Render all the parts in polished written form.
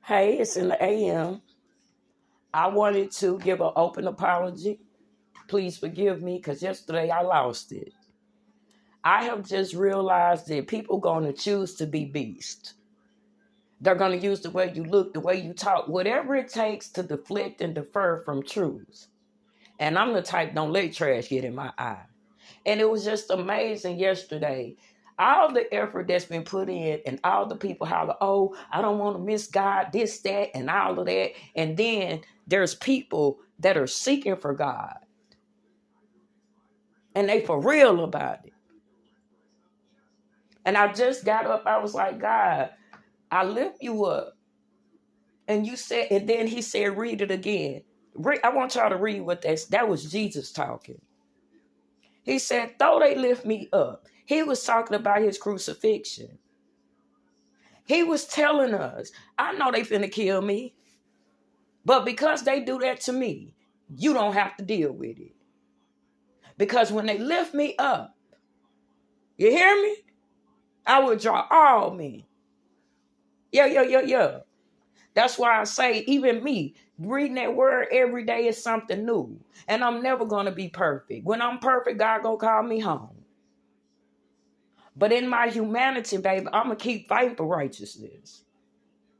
Hey, it's in the AM. I wanted to give an open apology. Please forgive me because yesterday I lost it. I have just realized that people going to choose to be beast. They're going to use the way you look, the way you talk, whatever it takes to deflect and defer from truth. And I'm the type don't let trash get in my eye. And it was just amazing yesterday. All the effort that's been put in and all the people holler, oh, I don't want to miss God, this, that, and all of that. And then there's people that are seeking for God. And they for real about it. And I just got up. I was like, God, I lift you up. And you said, and then he said, read it again. I want y'all to read what that was Jesus talking. He said, though they lift me up. He was talking about his crucifixion. He was telling us, I know they finna kill me, but because they do that to me, you don't have to deal with it. Because when they lift me up, you hear me? I will draw all men. Yeah. That's why I say, even me, reading that word every day is something new. And I'm never going to be perfect. When I'm perfect, God gonna call me home. But in my humanity, baby, I'm going to keep fighting for righteousness.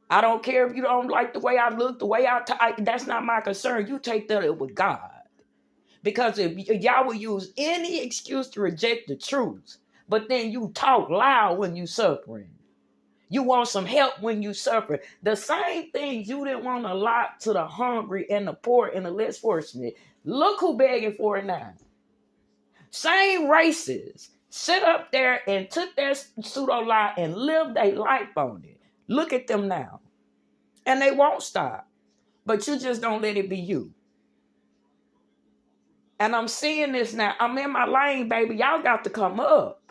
I don't care if you don't like the way I look, the way I talk. That's not my concern. You take that with God. Because if y'all will use any excuse to reject the truth, but then you talk loud when you suffering. You want some help when you suffer. The same things you didn't want to allot to the hungry and the poor and the less fortunate. Look who begging for it now. Same races sit up there and took their pseudo lie and lived their life on it. Look at them now. And they won't stop. But you just don't let it be you. And I'm seeing this now. I'm in my lane, baby. Y'all got to come up.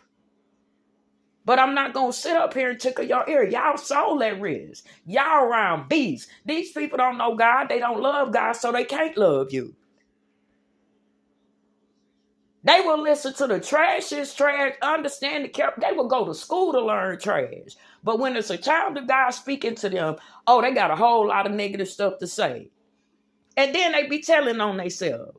But I'm not going to sit up here and tickle your ear. Y'all soul at risk. Y'all around beasts. These people don't know God. They don't love God, so they can't love you. They will listen to the trashiest trash, understand the character. They will go to school to learn trash. But when it's a child of God speaking to them, oh, they got a whole lot of negative stuff to say. And then they be telling on themselves.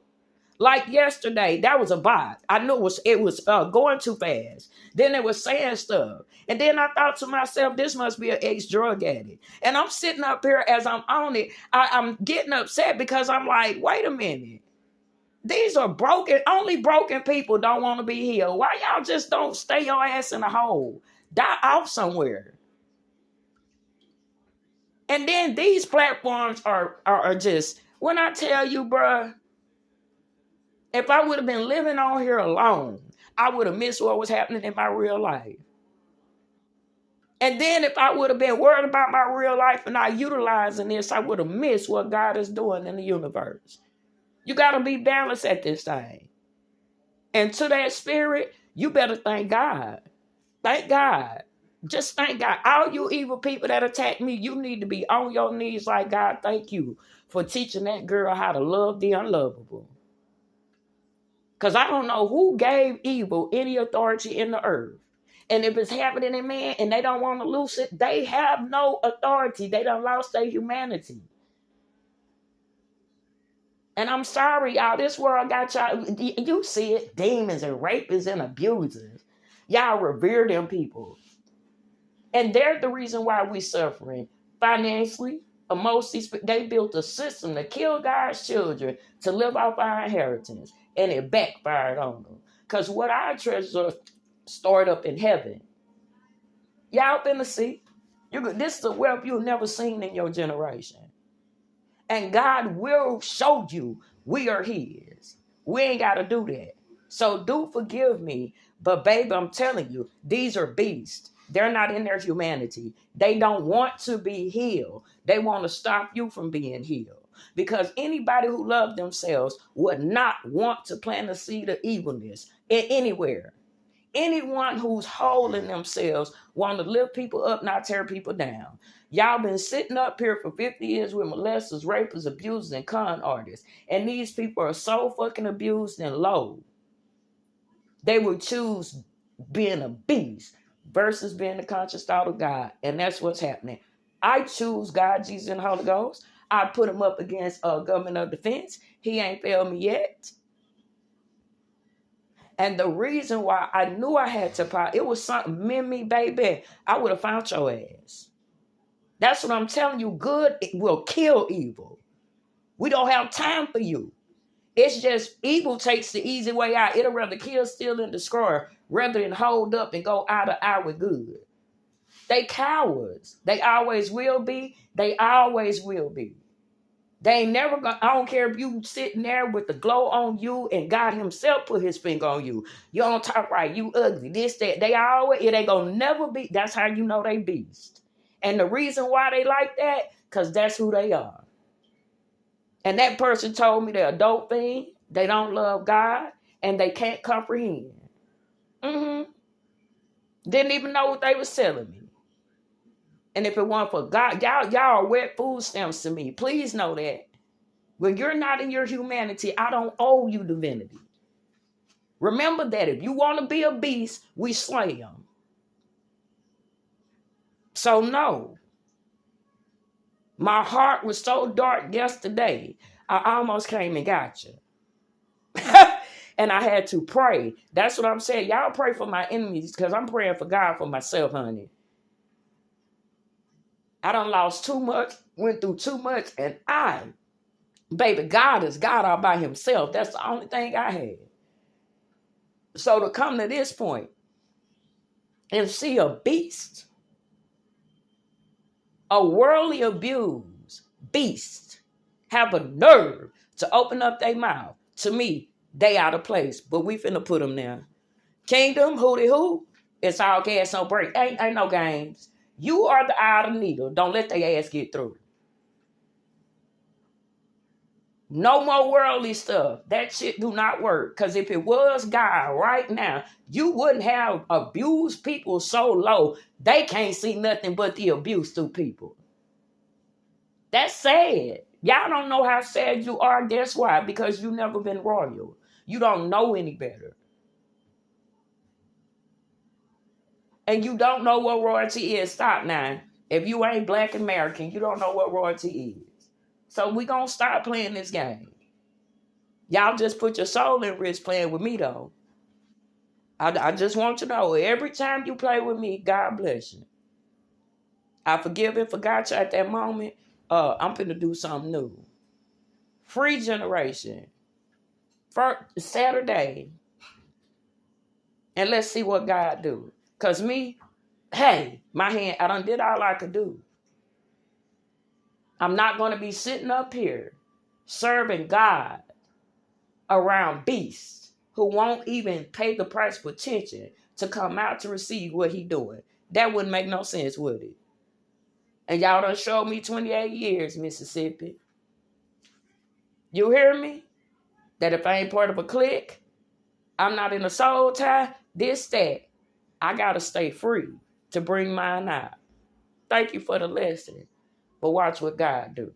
Like yesterday, that was a bot. I knew it was going too fast. Then it was saying stuff. And then I thought to myself, this must be an ex-drug addict. And I'm sitting up here as I'm on it. I'm getting upset because I'm like, wait a minute. These are broken. Only broken people don't want to be healed. Why y'all just don't stay your ass in a hole? Die off somewhere. And then these platforms are just, when I tell you, bruh, if I would have been living on here alone, I would have missed what was happening in my real life. And then if I would have been worried about my real life and not utilizing this, I would have missed what God is doing in the universe. You got to be balanced at this thing. And to that spirit, you better thank God. Thank God. Just thank God. All you evil people that attack me, you need to be on your knees like, God, thank you for teaching that girl how to love the unlovable. Because I don't know who gave evil any authority in the earth. And if it's happening in man and they don't want to lose it, they have no authority. They done lost their humanity. And I'm sorry, y'all. This world got y'all. You see it. Demons and rapists and abusers. Y'all revere them people. And they're the reason why we're suffering financially, emotionally. They built a system to kill God's children to live off our inheritance. And it backfired on them. Because what our treasures are stored up in heaven. Y'all finna see. This is a wealth you've never seen in your generation. And God will show you we are his. We ain't got to do that. So do forgive me. But baby, I'm telling you, these are beasts. They're not in their humanity. They don't want to be healed. They want to stop you from being healed. Because anybody who loves themselves would not want to plant a seed of evilness anywhere. Anyone who's whole in themselves want to lift people up, not tear people down. Y'all been sitting up here for 50 years with molesters, rapists, abusers, and con artists. And these people are so fucking abused and low. They would choose being a beast versus being the conscious thought of God. And that's what's happening. I choose God, Jesus, and the Holy Ghost. I put him up against government of defense. He ain't failed me yet. And the reason why I knew I had to fight, it was something, me, baby, I would have found your ass. That's what I'm telling you. Good will kill evil. We don't have time for you. It's just evil takes the easy way out. It'll rather kill, steal, and destroy rather than hold up and go eye to eye with good. They cowards. They always will be. They always will be. They ain't never gonna, I don't care if you sitting there with the glow on you and God himself put his finger on you. You don't talk right, you ugly, this, that. They always, it ain't gonna never be. That's how you know they beast. And the reason why they like that, because that's who they are. And that person told me they're a dope thing, they don't love God, and they can't comprehend. Didn't even know what they were selling me. And if it weren't for God, y'all are wet food stamps to me. Please know that. When you're not in your humanity, I don't owe you divinity. Remember that. If you want to be a beast, we slay them. So no. My heart was so dark yesterday, I almost came and got you. And I had to pray. That's what I'm saying. Y'all pray for my enemies because I'm praying for God for myself, honey. I done lost too much, went through too much, and baby, God is God all by himself. That's the only thing I had. So to come to this point and see a beast, a worldly abused beast, have a nerve to open up their mouth, to me, they out of place. But we finna put them there. Kingdom, hooty hoo, it's all gas, no break. Ain't no games. You are the eye of the needle. Don't let their ass get through. No more worldly stuff. That shit do not work. Because if it was God right now, you wouldn't have abused people so low, they can't see nothing but the abuse through people. That's sad. Y'all don't know how sad you are. Guess why? Because you never been royal. You don't know any better. And you don't know what royalty is. Stop now. If you ain't Black American, you don't know what royalty is. So we gonna start playing this game. Y'all just put your soul in risk playing with me, though. I just want you to know, every time you play with me, God bless you. I forgive and forgot you at that moment. I'm finna do something new. Free generation. For Saturday. And let's see what God do. Because me, hey, my hand, I done did all I could do. I'm not going to be sitting up here serving God around beasts who won't even pay the price for attention to come out to receive what he doing. That wouldn't make no sense, would it? And y'all done showed me 28 years, Mississippi. You hear me? That if I ain't part of a clique, I'm not in a soul tie, this, that. I got to stay free to bring mine out. Thank you for the lesson. But watch what God do.